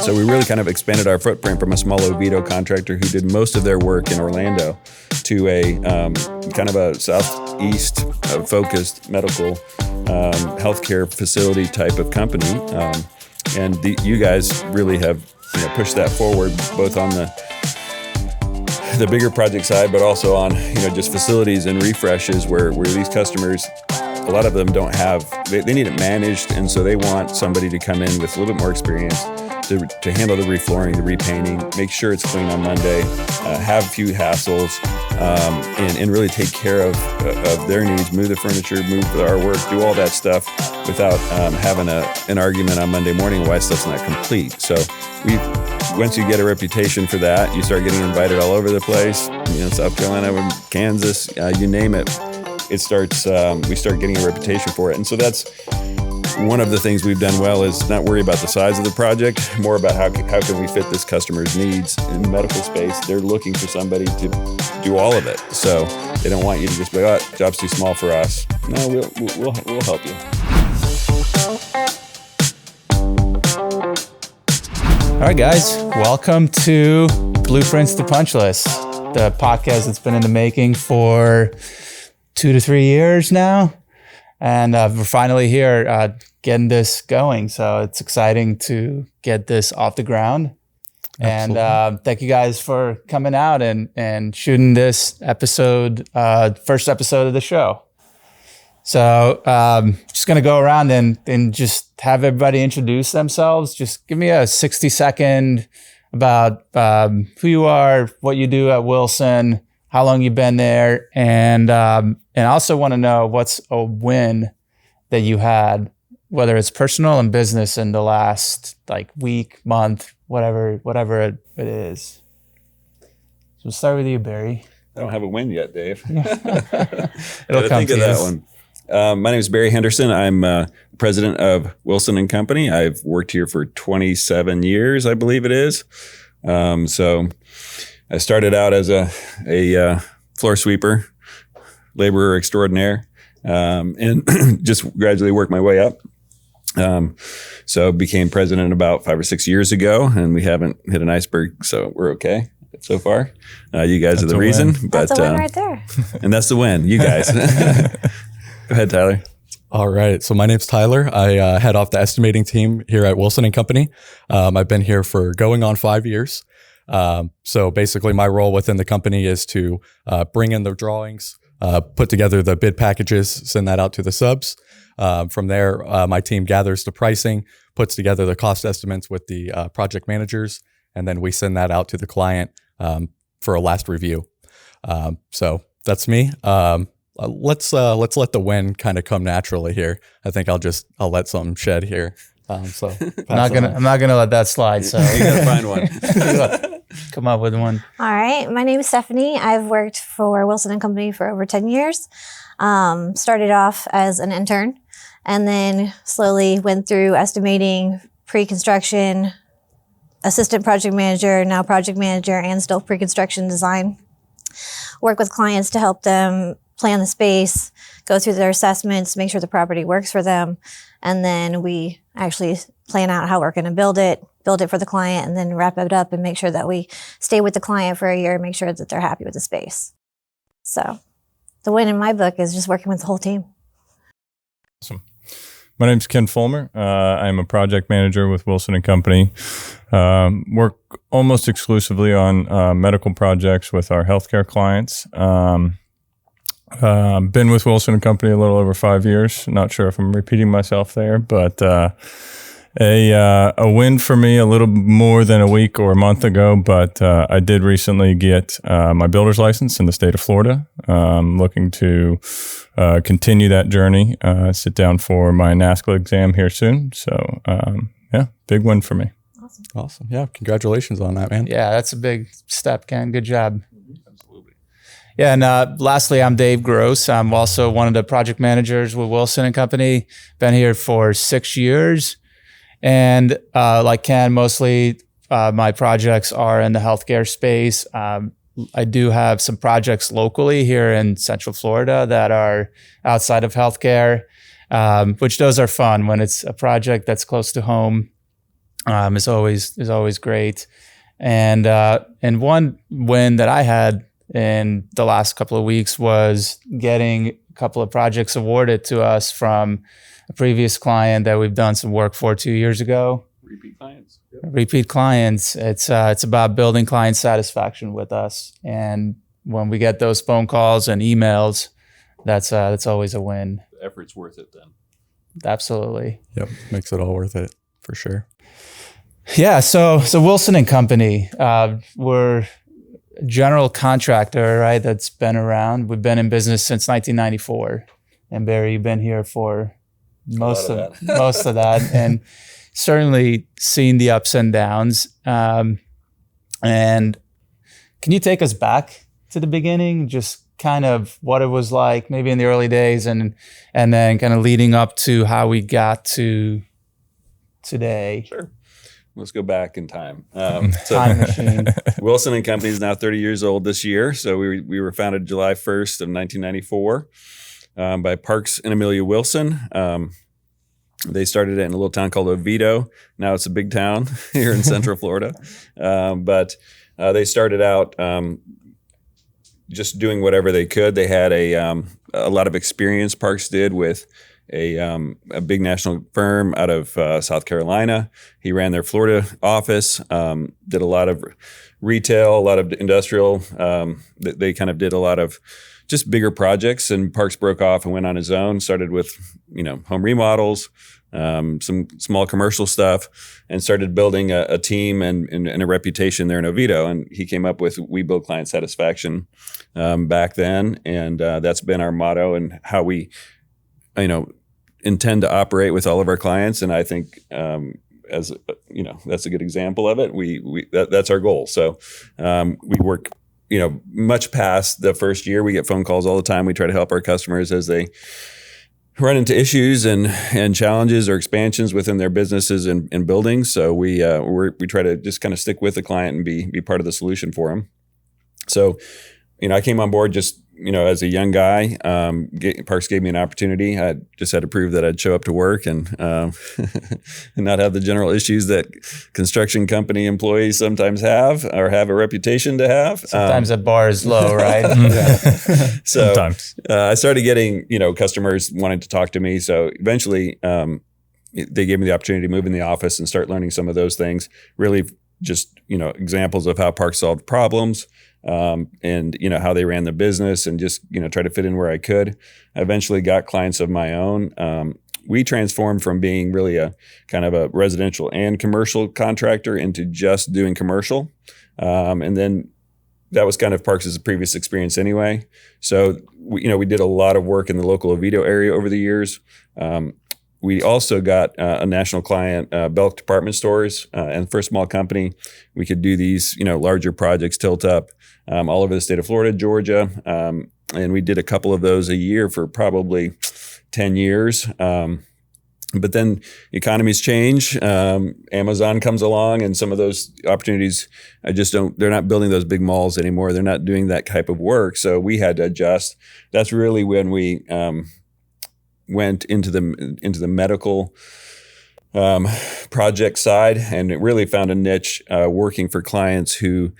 So we really kind of expanded our footprint from a small Oviedo contractor who did most of their work in Orlando to a kind of a southeast focused medical healthcare facility type of company. You guys really have pushed that forward, both on the bigger project side, but also on just facilities and refreshes where these customers, a lot of them don't have, they need it managed, and so they want somebody to come in with a little bit more experience to handle the reflooring, the repainting, make sure it's clean on Monday, have a few hassles, and really take care of their needs, move the furniture, move the artwork, do all that stuff without having an argument on Monday morning why stuff's not complete. So once you get a reputation for that, you start getting invited all over the place, South Carolina, Kansas, you name it. We start getting a reputation for it. And so that's one of the things we've done well, is not worry about the size of the project, more about how can we fit this customer's needs. In the medical space, they're looking for somebody to do all of it. So they don't want you to just be, job's too small for us. No, we'll help you. All right, guys, welcome to Blueprints to Punch List, the podcast that's been in the making for 2 to 3 years now. And we're finally here getting this going. So it's exciting to get this off the ground. Absolutely. And thank you guys for coming out and shooting this episode, first episode of the show. So just going to go around and just have everybody introduce themselves. Just give me a 60-second about who you are, what you do at Wilson, how long you've been there, and I also want to know what's a win that you had, whether it's personal and business, in the last week, month, whatever it is. So we'll start with you, Barry. I don't have a win yet, Dave. It'll come to that one. My name is Barry Henderson. I'm president of Wilson and Company. I've worked here for 27 years, I believe it is. So I started out as a floor sweeper, laborer extraordinaire, and just gradually worked my way up. So became president about 5 or 6 years ago, and we haven't hit an iceberg, so we're okay so far. You guys are the reason. But, that's a win right there. And that's the win, you guys. Go ahead, Tyler. All right. So my name's Tyler. I head off the estimating team here at Wilson and Company. I've been here for going on 5 years. So basically my role within the company is to bring in the drawings, put together the bid packages, send that out to the subs. From there, my team gathers the pricing, puts together the cost estimates with the project managers, and then we send that out to the client for a last review. So that's me. Let's let the win kind of come naturally here. I think I'll let something shed here. I'm not gonna let that slide. So you gotta find one. Come up with one. All right. My name is Stephanie. I've worked for Wilson and Company for over 10 years. Started off as an intern and then slowly went through estimating, pre-construction, assistant project manager, now project manager, and still pre-construction design. Work with clients to help them plan the space, go through their assessments, make sure the property works for them. And then we actually plan out how we're going to build it for the client, and then wrap it up and make sure that we stay with the client for a year and make sure that they're happy with the space. So the win in my book is just working with the whole team. Awesome. My name's Ken Fulmer. I'm a project manager with Wilson and Company. Work almost exclusively on medical projects with our healthcare clients. Been with Wilson and Company a little over 5 years. Not sure if I'm repeating myself there, but a win for me a little more than a week or a month ago. But I did recently get my builder's license in the state of Florida. Looking to continue that journey. Sit down for my NASCL exam here soon. So yeah, big win for me. Awesome. Yeah, congratulations on that, man. Yeah, that's a big step, Ken. Good job. Yeah, and lastly, I'm Dave Gross. I'm also one of the project managers with Wilson and Company. Been here for 6 years. And like Ken, mostly my projects are in the healthcare space. I do have some projects locally here in Central Florida that are outside of healthcare, which those are fun when it's a project that's close to home. is always great. And one win that I had in the last couple of weeks was getting a couple of projects awarded to us from a previous client that we've done some work for 2 years ago. Repeat clients. Yep. Repeat clients. It's about building client satisfaction with us. And when we get those phone calls and emails, that's always a win. The effort's worth it then. Absolutely. Yep. Makes it all worth it for sure. Yeah. So Wilson and Company, we're a general contractor, right? That's been around. We've been in business since 1994. And Barry, you've been here for most of that, and certainly seen the ups and downs. And can you take us back to the beginning? Just kind of what it was like maybe in the early days and then kind of leading up to how we got to today. Sure. Let's go back in time. Time machine. Wilson and Company is now 30 years old this year. So we were founded July 1st of 1994 by Parks and Amelia Wilson. They started it in a little town called Oviedo. Now it's a big town here in Central Florida. But they started out just doing whatever they could. They had a lot of experience, Parks did, with a big national firm out of South Carolina. He ran their Florida office, did a lot of retail, a lot of industrial. They kind of did a lot of just bigger projects, and Parks broke off and went on his own, started with, home remodels, some small commercial stuff, and started building a team and a reputation there in Oviedo. And he came up with "We Build Client Satisfaction" back then, and that's been our motto and how we, intend to operate with all of our clients. And I think, that's a good example of it. That's our goal. So we work, much past the first year. We get phone calls all the time. We try to help our customers as they run into issues and challenges or expansions within their businesses and buildings. So we try to just kind of stick with the client and be part of the solution for them. So, I came on board just, as a young guy. Parks gave me an opportunity. I just had to prove that I'd show up to work and not have the general issues that construction company employees sometimes have or have a reputation to have. Sometimes the bar is low, right? So Sometimes. I started getting, customers wanting to talk to me. So eventually they gave me the opportunity to move in the office and start learning some of those things. Really just, examples of how Parks solved problems. And how they ran the business and just, try to fit in where I could. I eventually got clients of my own. We transformed from being really a kind of a residential and commercial contractor into just doing commercial. And then that was kind of Parks' previous experience anyway. So, we did a lot of work in the local Oviedo area over the years. We also got a national client, Belk department stores, and for a small company, we could do these, larger projects, tilt up, all over the state of Florida, Georgia, and we did a couple of those a year for probably 10 years. But then economies change, Amazon comes along, and some of those opportunities, they're not building those big malls anymore. They're not doing that type of work. So we had to adjust. That's really when we went into the medical project side, and it really found a niche working for clients who,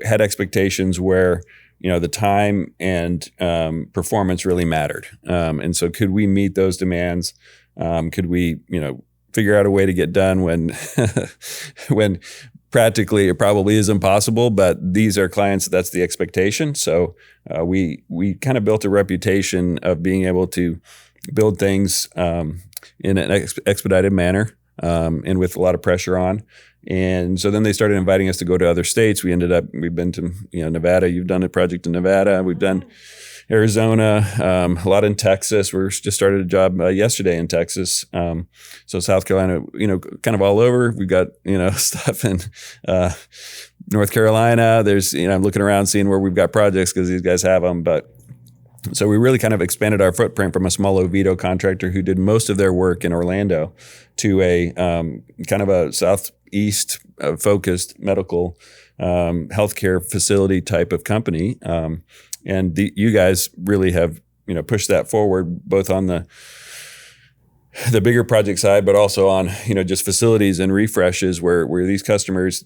had expectations where, the time and performance really mattered. And so could we meet those demands? Could we, figure out a way to get done when when practically it probably is impossible, but these are clients, that's the expectation. So we kind of built a reputation of being able to build things in an expedited manner and with a lot of pressure on. And so then they started inviting us to go to other states. We've been to Nevada. You've done a project in Nevada. We've done Arizona, a lot in Texas. We just started a job yesterday in Texas. So South Carolina, kind of all over. We've got, stuff in North Carolina. There's, I'm looking around seeing where we've got projects because these guys have them. But so we really kind of expanded our footprint from a small Oviedo contractor who did most of their work in Orlando to a kind of a southeast focused medical healthcare facility type of company. And you guys really have, pushed that forward both on the the bigger project side, but also on, just facilities and refreshes where these customers,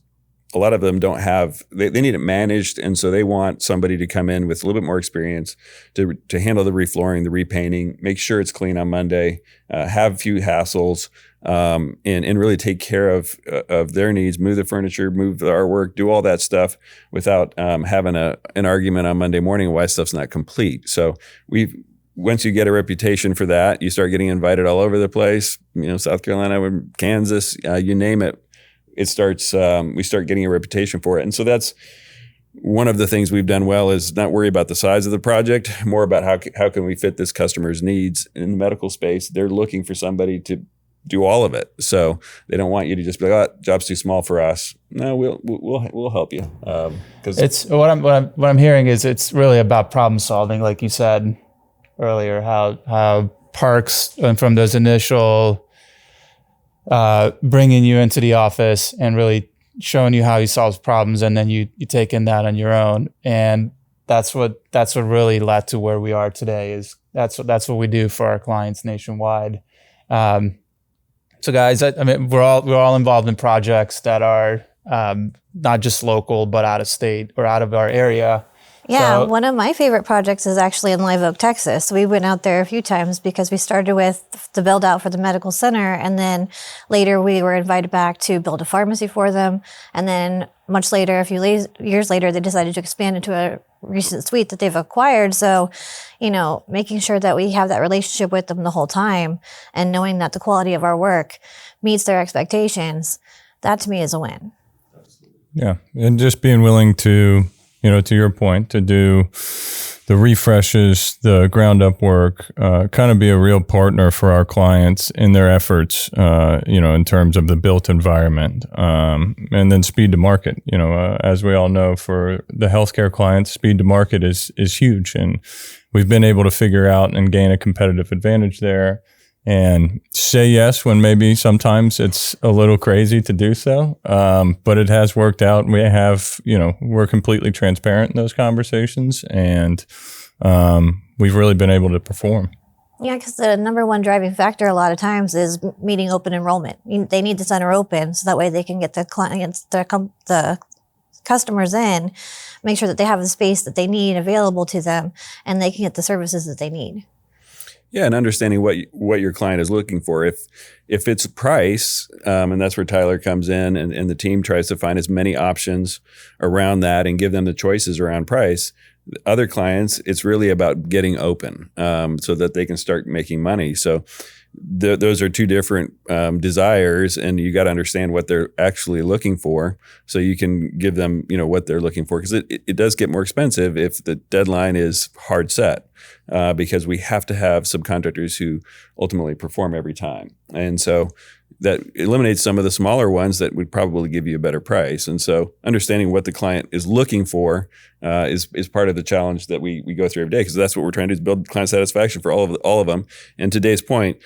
a lot of them don't have, they need it managed. And so they want somebody to come in with a little bit more experience to handle the reflooring, the repainting, make sure it's clean on Monday, have a few hassles, and really take care of their needs, move the furniture, move the artwork, do all that stuff without having an argument on Monday morning why stuff's not complete. So once you get a reputation for that, you start getting invited all over the place, South Carolina, Kansas, you name it. We start getting a reputation for it. And so that's one of the things we've done well, is not worry about the size of the project, more about how can we fit this customer's needs. In the medical space, they're looking for somebody to do all of it. So they don't want you to just be like, oh, job's too small for us. No, we'll help you. Because it's what I'm hearing is it's really about problem solving, like you said earlier, how Parks went from those initial bringing you into the office and really showing you how he solves problems, and then you take in that on your own, and that's what really led to where we are today. Is that's what we do for our clients nationwide. So guys, I mean, we're all involved in projects that are not just local but out of state or out of our area. Yeah, So, one of my favorite projects is actually in Live Oak, Texas. We went out there a few times because we started with the build out for the medical center, and then later we were invited back to build a pharmacy for them. And then much later, a few years later, they decided to expand into a recent suite that they've acquired. So, making sure that we have that relationship with them the whole time and knowing that the quality of our work meets their expectations, that to me is a win. Yeah, and just being willing to, to your point, to do the refreshes, the ground up work, kind of be a real partner for our clients in their efforts, in terms of the built environment, and then speed to market. As we all know, for the healthcare clients, speed to market is huge, and we've been able to figure out and gain a competitive advantage there. And say yes when maybe sometimes it's a little crazy to do so, but it has worked out. We have, we're completely transparent in those conversations, and we've really been able to perform. Yeah, because the number one driving factor a lot of times is meeting open enrollment. They need the center open so that way they can get the clients, the customers in, make sure that they have the space that they need available to them, and they can get the services that they need. Yeah, and understanding what your client is looking for. If it's price, and that's where Tyler comes in, and the team tries to find as many options around that and give them the choices around price. Other clients, it's really about getting open, so that they can start making money. So those are two different desires, and you got to understand what they're actually looking for, so you can give them, what they're looking for. Because it does get more expensive if the deadline is hard set, because we have to have subcontractors who ultimately perform every time, and so that eliminates some of the smaller ones that would probably give you a better price. And so understanding what the client is looking for is part of the challenge that we go through every day, because that's what we're trying to do, is build client satisfaction for all of them. And today's point,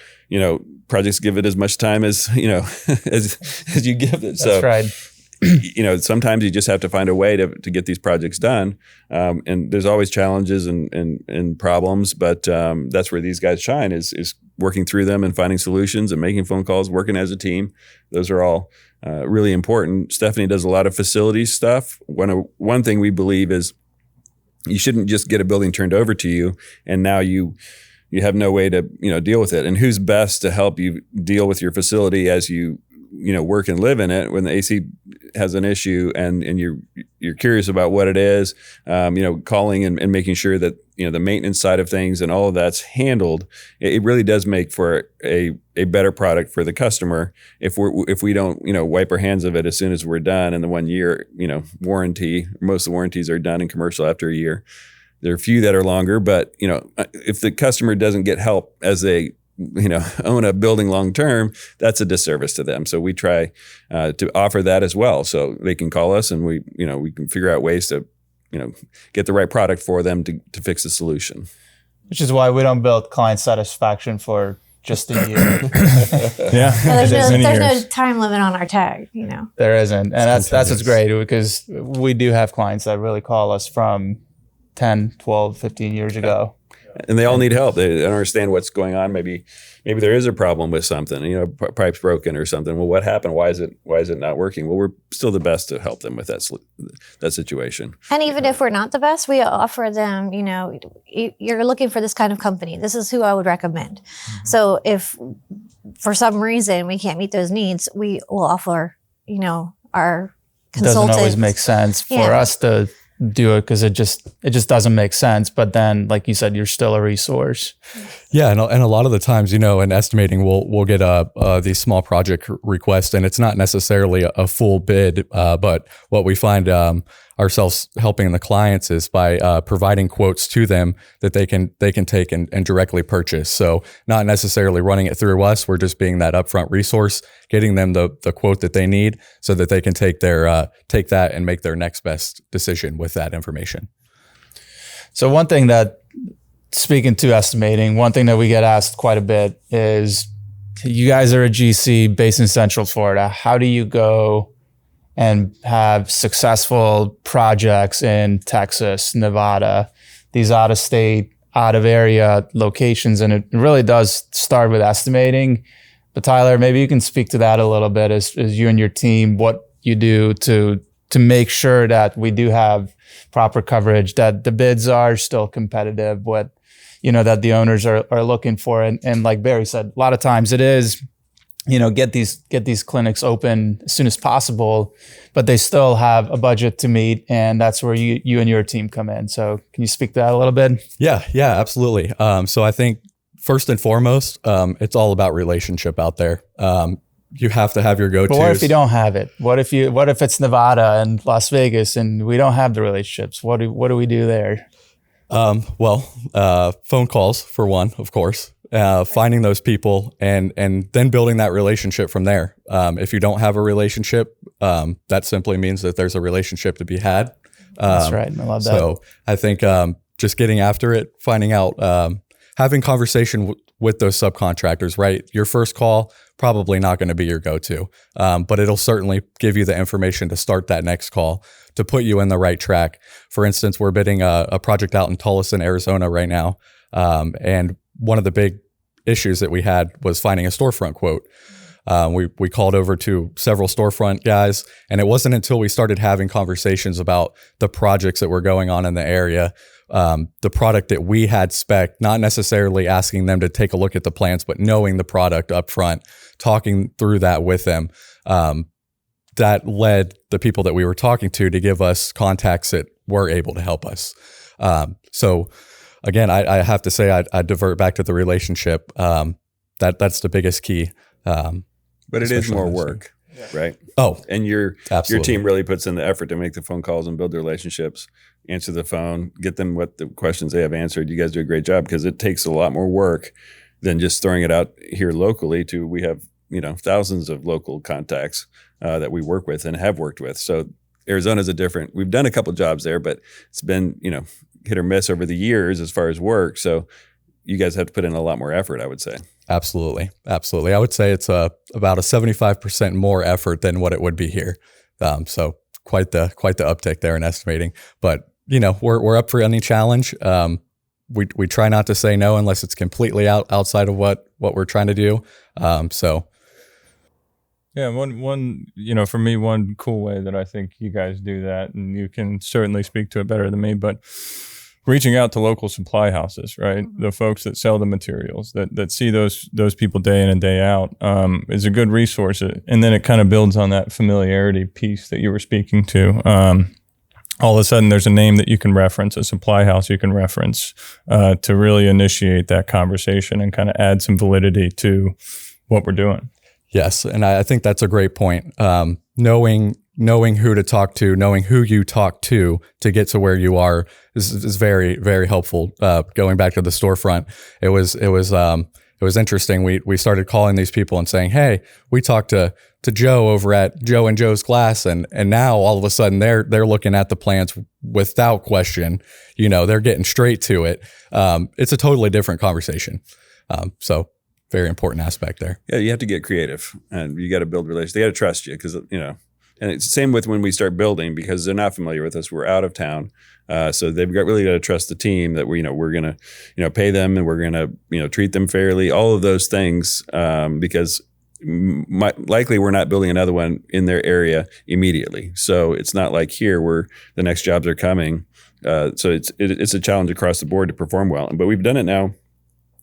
projects give it as much time as, as you give it. So, that's right. Sometimes you just have to find a way to get these projects done. And there's always challenges and problems, but that's where these guys shine, is working through them and finding solutions and making phone calls, working as a team. Those are all really important. Stephanie does a lot of facilities stuff. One thing we believe is you shouldn't just get a building turned over to you and now you have no way to deal with it. And who's best to help you deal with your facility as you work and live in it when the AC has an issue and you're curious about what it is, calling and making sure that, the maintenance side of things and all of that's handled. It really does make for a better product for the customer if we don't, wipe our hands of it as soon as we're done. And the 1 year, warranty, most of the warranties are done in commercial after a year. There are a few that are longer, but, if the customer doesn't get help as they own a building long term, that's a disservice to them. So we try to offer that as well. So they can call us and we can figure out ways to, get the right product for them to fix the solution. Which is why we don't build client satisfaction for just a year. Yeah. There's no time limit on our tag, There isn't. And that's what's great, because we do have clients that really call us from 10, 12, 15 years ago. and they all need help. They don't understand what's going on. Maybe there is a problem with something. Pipe's broken or something. Well, what happened? Why is it not working? Well, we're still the best to help them with that situation. And even if we're not the best, we offer them. You're looking for this kind of company. This is who I would recommend. Mm-hmm. So if for some reason we can't meet those needs, we will offer our consultant. Doesn't always make sense for us to do it because it just doesn't make sense. But then, like you said, you're still a resource. Yeah, and a lot of the times, in estimating, we'll get these small project requests, and it's not necessarily a full bid. But what we find ourselves helping the clients is by providing quotes to them that they can take and directly purchase. So not necessarily running it through us. We're just being that upfront resource, getting them the quote that they need so that they can take that and make their next best decision with that information. So one thing that, speaking to estimating, one thing that we get asked quite a bit is, you guys are a GC based in Central Florida. How do you go and have successful projects in Texas, Nevada, these out of state, out of area locations? And it really does start with estimating. But Tyler, maybe you can speak to that a little bit as you and your team, what you do to make sure that we do have proper coverage, that the bids are still competitive, what, that the owners are looking for. And like Barry said, a lot of times it is, get these clinics open as soon as possible, but they still have a budget to meet, and that's where you and your team come in. So can you speak to that a little bit? Yeah, absolutely. So I think first and foremost, it's all about relationship out there. You have to have your go-tos. But what if you don't have it? What if it's Nevada and Las Vegas and we don't have the relationships? What do we do there? Phone calls for one, of course. Finding those people and then building that relationship from there. If you don't have a relationship, that simply means that there's a relationship to be had. That's right. I love that. So I think just getting after it, finding out, having conversation with those subcontractors, right? Your first call, probably not going to be your go-to, but it'll certainly give you the information to start that next call, to put you in the right track. For instance, we're bidding a project out in Tucson, Arizona right now. And one of the big issues that we had was finding a storefront quote. We called over to several storefront guys, and it wasn't until we started having conversations about the projects that were going on in the area, the product that we had spec'd, not necessarily asking them to take a look at the plans, but knowing the product up front, talking through that with them, that led the people that we were talking to give us contacts that were able to help us. So again, I have to say I divert back to the relationship. That's the biggest key. But it is more work, right? Oh, and your team really puts in the effort to make the phone calls and build the relationships, answer the phone, get them what the questions they have answered. You guys do a great job because it takes a lot more work than just throwing it out here locally. We have thousands of local contacts that we work with and have worked with. So Arizona's we've done a couple jobs there, but it's been hit or miss over the years as far as work. So you guys have to put in a lot more effort, I would say. Absolutely. I would say it's about a 75% more effort than what it would be here. So quite the uptick there in estimating. But we're up for any challenge. We try not to say no unless it's completely outside of what we're trying to do. Yeah, one for me, one cool way that I think you guys do that, and you can certainly speak to it better than me, but reaching out to local supply houses, right? The folks that sell the materials, that see those people day in and day out, is a good resource. And then it kind of builds on that familiarity piece that you were speaking to. All of a sudden, there's a name that you can reference, a supply house you can reference, to really initiate that conversation and kind of add some validity to what we're doing. Yes, and I think that's a great point. Knowing who to talk to, knowing who you talk to get to where you are is very, very helpful. Going back to the storefront, it was interesting. We started calling these people and saying, "Hey, we talked to Joe over at Joe and Joe's Glass," and now all of a sudden they're looking at the plans without question. They're getting straight to it. It's a totally different conversation. So very important aspect there. Yeah, you have to get creative, and you got to build relationships. They got to trust you because And it's the same with when we start building, because they're not familiar with us. We're out of town. So they've really got to trust the team that we're going to, pay them, and we're going to, treat them fairly, all of those things, because likely we're not building another one in their area immediately. So it's not like here where the next jobs are coming. So it's a challenge across the board to perform well. But we've done it now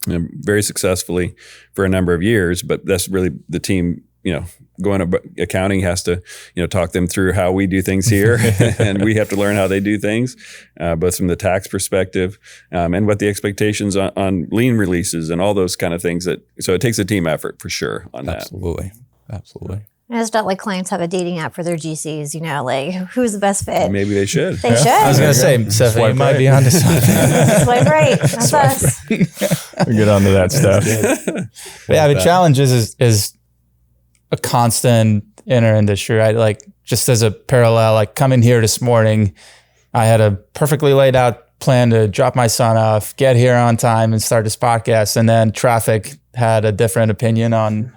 very successfully for a number of years. But that's really the team, going to accounting has to, talk them through how we do things here. And we have to learn how they do things, both from the tax perspective and what the expectations on lien releases and all those kind of things. So it takes a team effort for sure on that. Absolutely. And it's not like clients have a dating app for their GCs, like who's the best fit. Maybe they should. They should. I was going to say, Stephanie, you might be onto something. Swipe right. That's us. We get onto that stuff. But yeah, the challenge is a constant in our industry, right? Like, just as a parallel, like coming here this morning, I had a perfectly laid out plan to drop my son off, get here on time and start this podcast. And then traffic had a different opinion on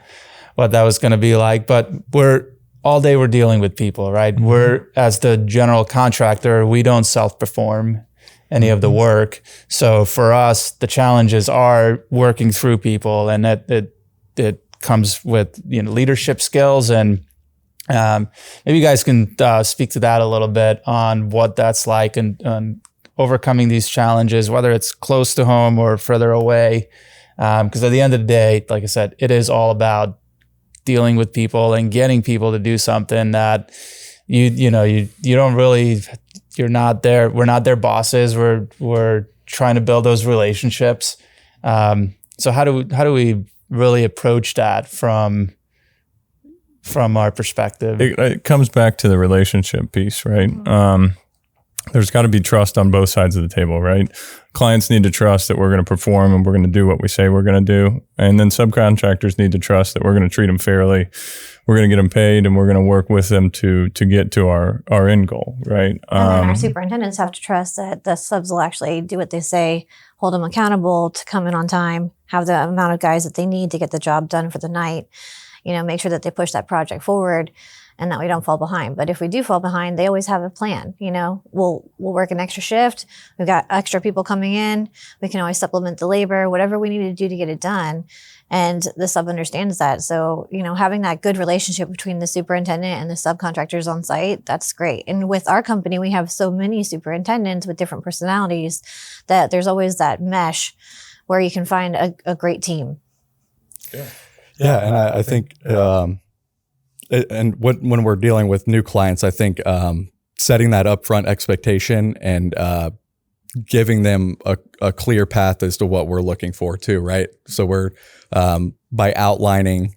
what that was going to be like. But we're dealing with people, right? Mm-hmm. We're, as the general contractor, we don't self-perform any of the work. So for us, the challenges are working through people, and it comes with leadership skills. And maybe you guys can speak to that a little bit on what that's like and overcoming these challenges, whether it's close to home or further away. Because at the end of the day, like I said, it is all about dealing with people and getting people to do something that you don't really, you're not there. We're not their bosses. We're trying to build those relationships. So how do we really approach that from our perspective? It comes back to the relationship piece, right? There's got to be trust on both sides of the table, right? Clients need to trust that we're going to perform and we're going to do what we say we're going to do. And then subcontractors need to trust that we're going to treat them fairly. We're going to get them paid, and we're going to work with them to get to our end goal, right? And then our superintendents have to trust that the subs will actually do what they say, hold them accountable to come in on time, have the amount of guys that they need to get the job done for the night, make sure that they push that project forward and that we don't fall behind. But if we do fall behind, they always have a plan. We'll work an extra shift. We've got extra people coming in. We can always supplement the labor, whatever we need to do to get it done. And the sub understands that. So, having that good relationship between the superintendent and the subcontractors on site, that's great. And with our company, we have so many superintendents with different personalities that there's always that mesh where you can find a great team. Yeah. And I think, and when we're dealing with new clients, I think setting that upfront expectation and giving them a clear path as to what we're looking for too, right? So we're by outlining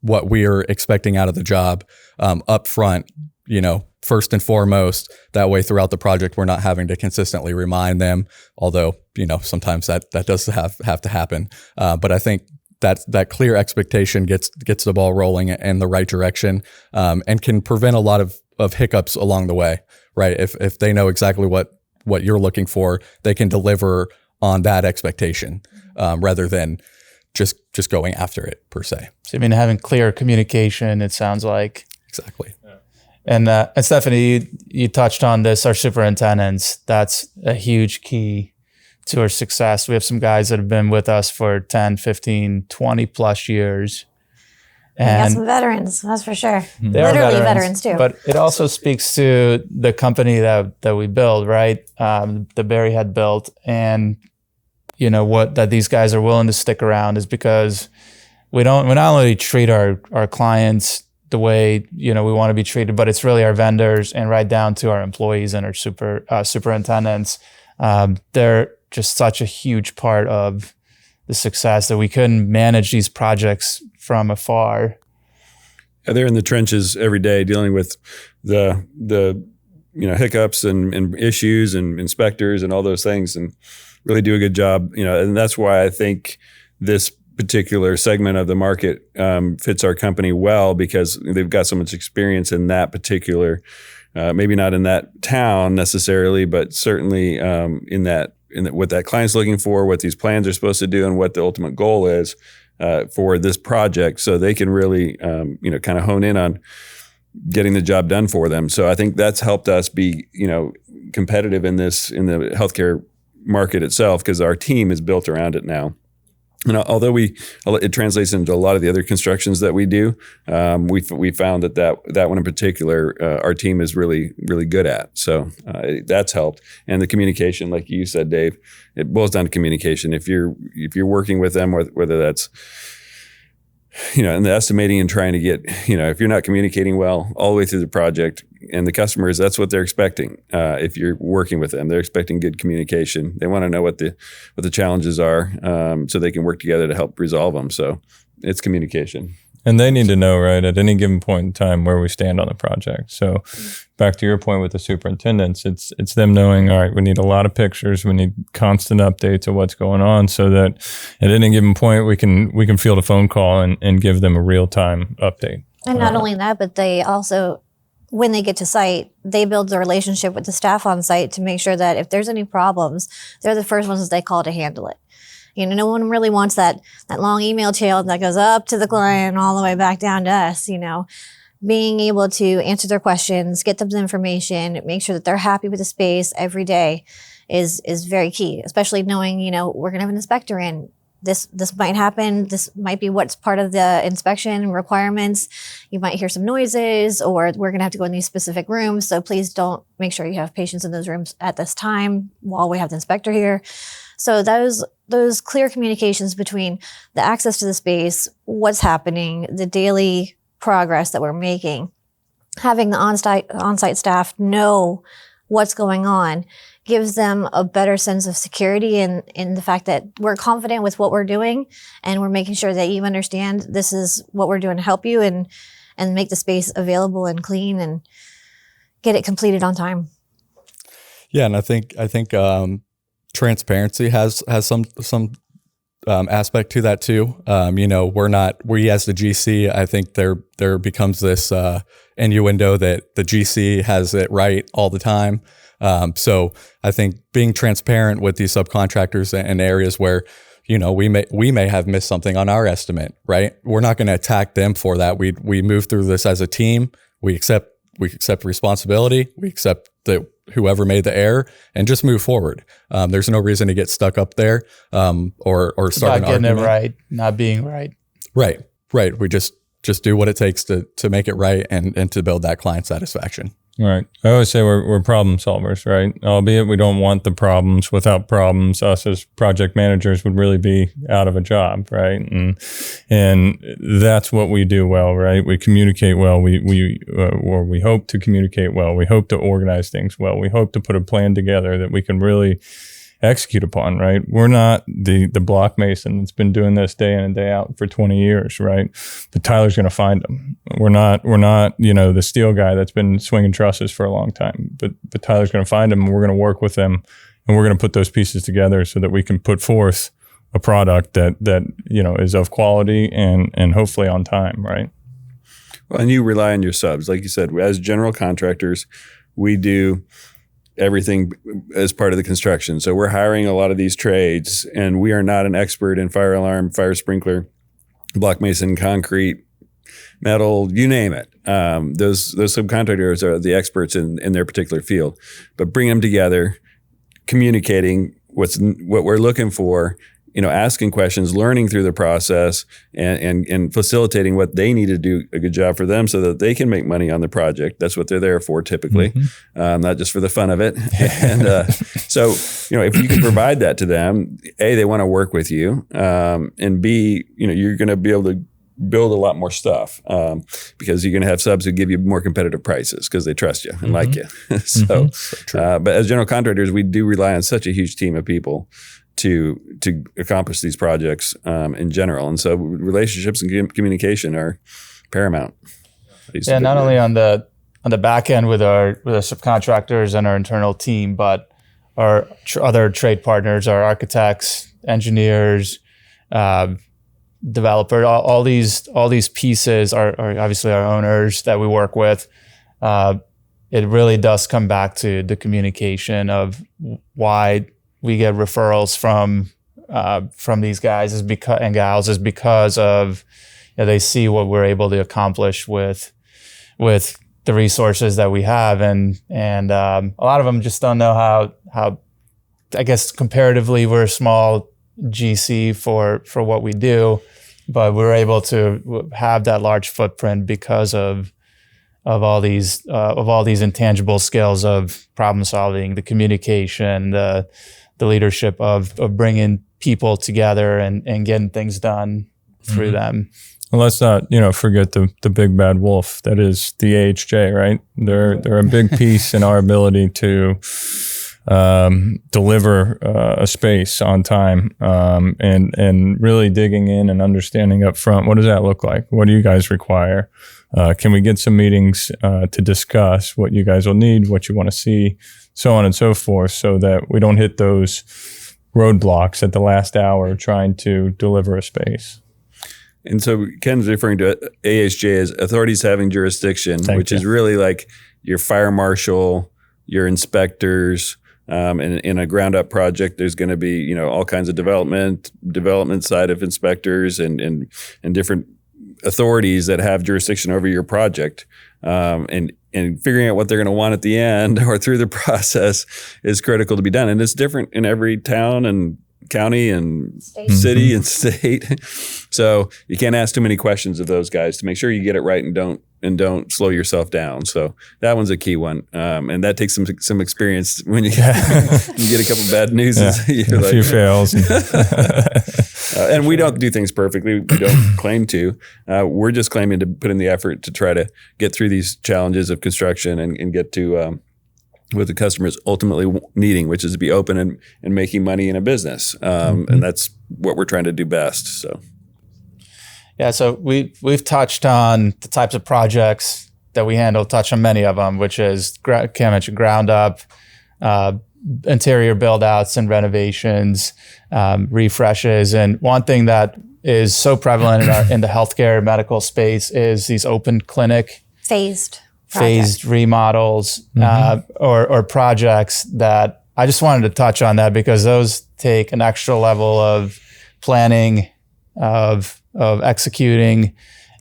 what we are expecting out of the job upfront, first and foremost. That way, throughout the project, we're not having to consistently remind them. Although sometimes that does have to happen. But I think that clear expectation gets the ball rolling in the right direction, and can prevent a lot of hiccups along the way, right? If they know exactly what you're looking for, they can deliver on that expectation, rather than just going after it per se. So having clear communication, it sounds like. Exactly. And Stephanie, you touched on this, our superintendents. That's a huge key to our success. We have some guys that have been with us for 10, 15, 20 plus years. And we got some veterans, that's for sure. They Literally are veterans too. But it also speaks to the company that we build, right? The Barry had built. And that these guys are willing to stick around is because we not only treat our clients the way we want to be treated, but it's really our vendors and right down to our employees and our superintendents. They're just such a huge part of the success that we couldn't manage these projects from afar. They're in the trenches every day dealing with the hiccups and issues and inspectors and all those things, and really do a good job. And that's why I think this particular segment of the market fits our company well, because they've got so much experience in that particular, maybe not in that town necessarily, but certainly in what that client's looking for, what these plans are supposed to do, and what the ultimate goal is for this project. So they can really, kind of hone in on getting the job done for them. So I think that's helped us be, competitive in the healthcare market itself, because our team is built around it now. And although it translates into a lot of the other constructions that we do, we found that one in particular, our team is really, really good at. So that's helped. And the communication, like you said, Dave, it boils down to communication. If you're working with them, whether that's, in the estimating and trying to get, if you're not communicating well all the way through the project, and the customers, that's what they're expecting. If you're working with them, they're expecting good communication. They want to know what the challenges are, so they can work together to help resolve them. So it's communication. And they need to know, right, at any given point in time where we stand on the project. So back to your point with the superintendents, it's them knowing, all right, we need a lot of pictures, we need constant updates of what's going on, so that at any given point we can field a phone call and give them a real-time update. And not only that, but they also, when they get to site, they build the relationship with the staff on site to make sure that if there's any problems, they're the first ones that they call to handle it. No one really wants that long email trail that goes up to the client all the way back down to us. Being able to answer their questions, get them the information, make sure that they're happy with the space every day is very key, especially knowing, we're going to have an inspector in. This might happen. This might be what's part of the inspection requirements. You might hear some noises, or we're going to have to go in these specific rooms. So please make sure you have patients in those rooms at this time while we have the inspector here. So those clear communications between the access to the space, what's happening, the daily progress that we're making, having the on-site staff know what's going on gives them a better sense of security in the fact that we're confident with what we're doing, and we're making sure that you understand this is what we're doing to help you and make the space available and clean and get it completed on time. Yeah, and I think transparency has some aspect to that too. We as the GC, I think there becomes this innuendo that the GC has it right all the time. So I think being transparent with these subcontractors in areas where, we may have missed something on our estimate, right? We're not going to attack them for that. We move through this as a team. We accept responsibility. We accept that whoever made the error and just move forward. There's no reason to get stuck up there or start an argument. Not getting it right, not being right. Right. We just do what it takes to make it right and to build that client satisfaction. Right. I always say we're problem solvers, right? Albeit we don't want the problems. Without problems, us as project managers would really be out of a job, right? And that's what we do well, right? We communicate well. We hope to communicate well. We hope to organize things well. We hope to put a plan together that we can really execute upon, right? We're not the block mason that's been doing this day in and day out for 20 years, right? But Tyler's going to find them. We're not, the steel guy that's been swinging trusses for a long time, but Tyler's going to find them, and we're going to work with them, and we're going to put those pieces together so that we can put forth a product that is of quality and hopefully on time, right? Well, and you rely on your subs. Like you said, as general contractors, we do everything as part of the construction. So we're hiring a lot of these trades, and we are not an expert in fire alarm, fire sprinkler, block mason, concrete, metal, you name it. Those subcontractors are the experts in their particular field. But bring them together, communicating what we're looking for, asking questions, learning through the process, and facilitating what they need to do a good job for them so that they can make money on the project. That's what they're there for typically, not just for the fun of it. And so, if you can provide that to them, A, they want to work with you, and B, you're going to be able to build a lot more stuff because you're going to have subs who give you more competitive prices because they trust you and like you. So but as general contractors, we do rely on such a huge team of people to accomplish these projects in general. And so relationships and communication are paramount. Yeah, not only on the back end with our subcontractors and our internal team, but our other trade partners, our architects, engineers, developer, all these pieces are obviously our owners that we work with. It really does come back to the communication of why we get referrals from these guys and gals is because of they see what we're able to accomplish with with the resources that we have, and a lot of them just don't know how I guess comparatively we're a small GC for what we do, but we're able to have that large footprint because of all these intangible skills of problem solving, the communication, the leadership of bringing people together and getting things done through them. Well, let's not, forget the big bad wolf that is the AHJ, right? They're a big piece in our ability to deliver a space on time, and really digging in and understanding up front, what does that look like? What do you guys require? Can we get some meetings to discuss what you guys will need, what you want to see, so on and so forth, so that we don't hit those roadblocks at the last hour trying to deliver a space. And so Ken's referring to AHJ as authorities having jurisdiction, which is really like your fire marshal, your inspectors. In a ground up project, there's going to be, all kinds of development side of inspectors and different authorities that have jurisdiction over your project. And figuring out what they're going to want at the end or through the process is critical to be done. And it's different in every town and county and city and state. So you can't ask too many questions of those guys to make sure you get it right and don't slow yourself down. So that one's a key one. And that takes some experience when you get a couple bad news. A few fails. And we don't do things perfectly. We don't claim to. We're just claiming to put in the effort to try to get through these challenges of construction and get to what the customer is ultimately needing, which is to be open and making money in a business. And that's what we're trying to do best. So. Yeah, so we've touched on the types of projects that we handle, touched on many of them, which is, Cam mentioned, ground up, interior build outs and renovations, refreshes. And one thing that is so prevalent in the healthcare medical space is these open clinic phased remodels, or projects that I just wanted to touch on that because those take an extra level of planning, of executing,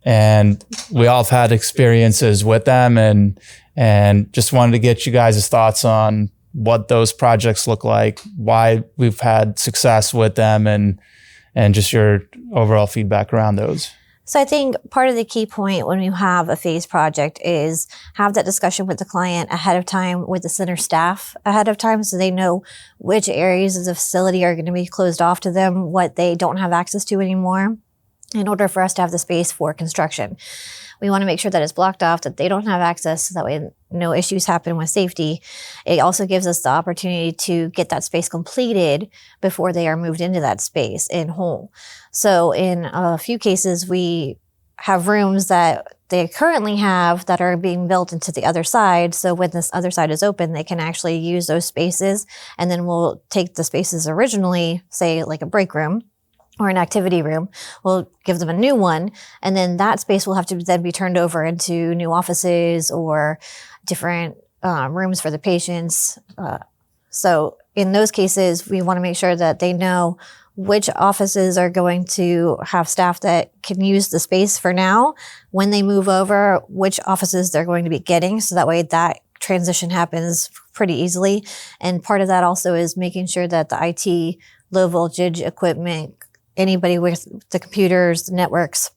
and we all have had experiences with them, and just wanted to get you guys' thoughts on what those projects look like, why we've had success with them, and just your overall feedback around those. So I think part of the key point when you have a phase project is have that discussion with the client ahead of time, with the center staff ahead of time, so they know which areas of the facility are going to be closed off to them, what they don't have access to anymore, in order for us to have the space for construction. We want to make sure that it's blocked off, that they don't have access, so that way no issues happen with safety. It also gives us the opportunity to get that space completed before they are moved into that space in whole. So in a few cases, we have rooms that they currently have that are being built into the other side. So when this other side is open, they can actually use those spaces, and then we'll take the spaces originally, say like a break room or an activity room, we'll give them a new one, and then that space will have to then be turned over into new offices or different rooms for the patients. So in those cases, we want to make sure that they know which offices are going to have staff that can use the space for now. When they move over, which offices they're going to be getting, so that way that transition happens pretty easily. And part of that also is making sure that the IT, low voltage equipment, anybody with the computers, the networks,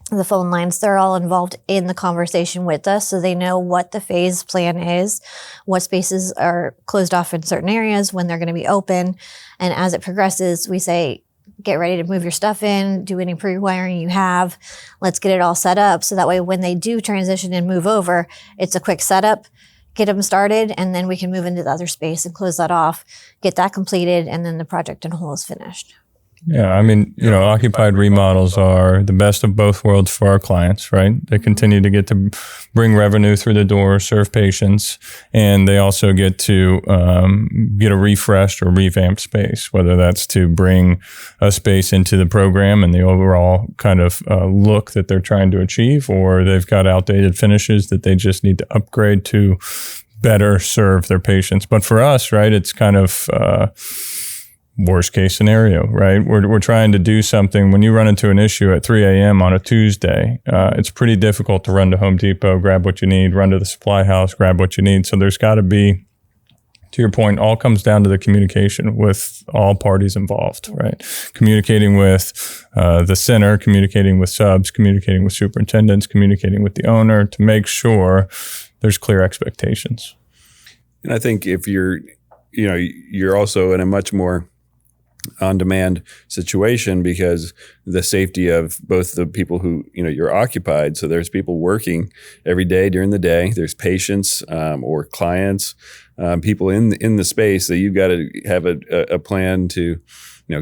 the phone lines, they're all involved in the conversation with us, so they know what the phase plan is, what spaces are closed off in certain areas, when they're going to be open. And as it progresses, we say, get ready to move your stuff in, do any pre-wiring you have. Let's get it all set up, so that way when they do transition and move over, it's a quick setup, get them started, and then we can move into the other space and close that off, get that completed, and then the project in whole is finished. Yeah, I mean, occupied remodels are the best of both worlds for our clients, right? They continue to get to bring revenue through the door, serve patients, and they also get to get a refreshed or revamped space, whether that's to bring a space into the program and the overall kind of look that they're trying to achieve, or they've got outdated finishes that they just need to upgrade to better serve their patients. But for us, right, it's kind of worst case scenario, right? We're trying to do something. When you run into an issue at 3 a.m. on a Tuesday, it's pretty difficult to run to Home Depot, grab what you need, run to the supply house, grab what you need. So there's got to be, to your point, all comes down to the communication with all parties involved, right? Communicating with the center, communicating with subs, communicating with superintendents, communicating with the owner to make sure there's clear expectations. And I think if you're also in a much more on-demand situation because the safety of both the people who, you're occupied. So there's people working every day during the day. There's patients or clients, people in the space that you've got to have a plan to,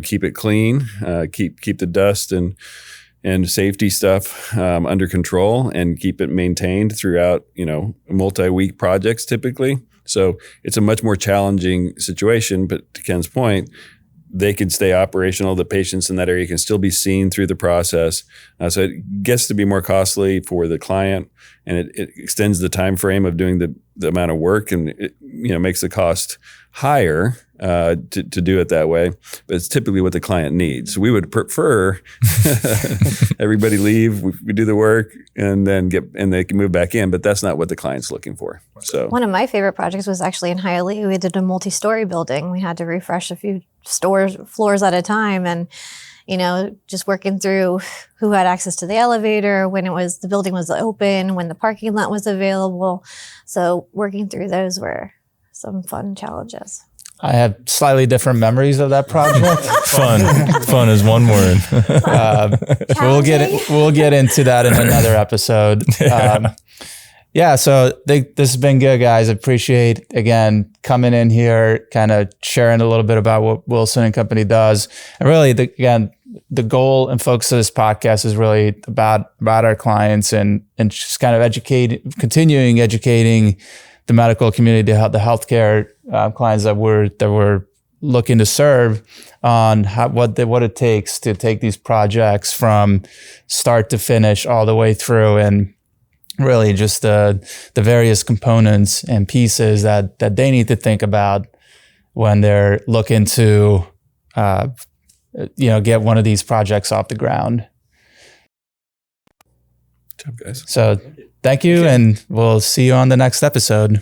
keep it clean, keep the dust and safety stuff under control and keep it maintained throughout, multi-week projects typically. So it's a much more challenging situation, but to Ken's point, they can stay operational. The patients in that area can still be seen through the process. So it gets to be more costly for the client, and it extends the time frame of doing the amount of work, and it makes the cost higher to do it that way. But it's typically what the client needs. We would prefer everybody leave, we do the work, and then they can move back in. But that's not what the client's looking for. So one of my favorite projects was actually in Hialeah. We did a multi-story building. We had to refresh a few floors at a time, and just working through who had access to the elevator, when the building was open, when the parking lot was available. So working through those were some fun challenges. I have slightly different memories of that project. Fun is one word. We'll get into that in another episode. So this has been good, guys. I appreciate, again, coming in here, kind of sharing a little bit about what Wilson and Company does. And really, the goal and focus of this podcast is really about our clients and just kind of continuing educating the medical community, the healthcare clients that we're looking to serve on what it takes to take these projects from start to finish all the way through, and really just the various components and pieces that they need to think about when they're looking to get one of these projects off the ground. Good job, guys. So thank you, and we'll see you on the next episode.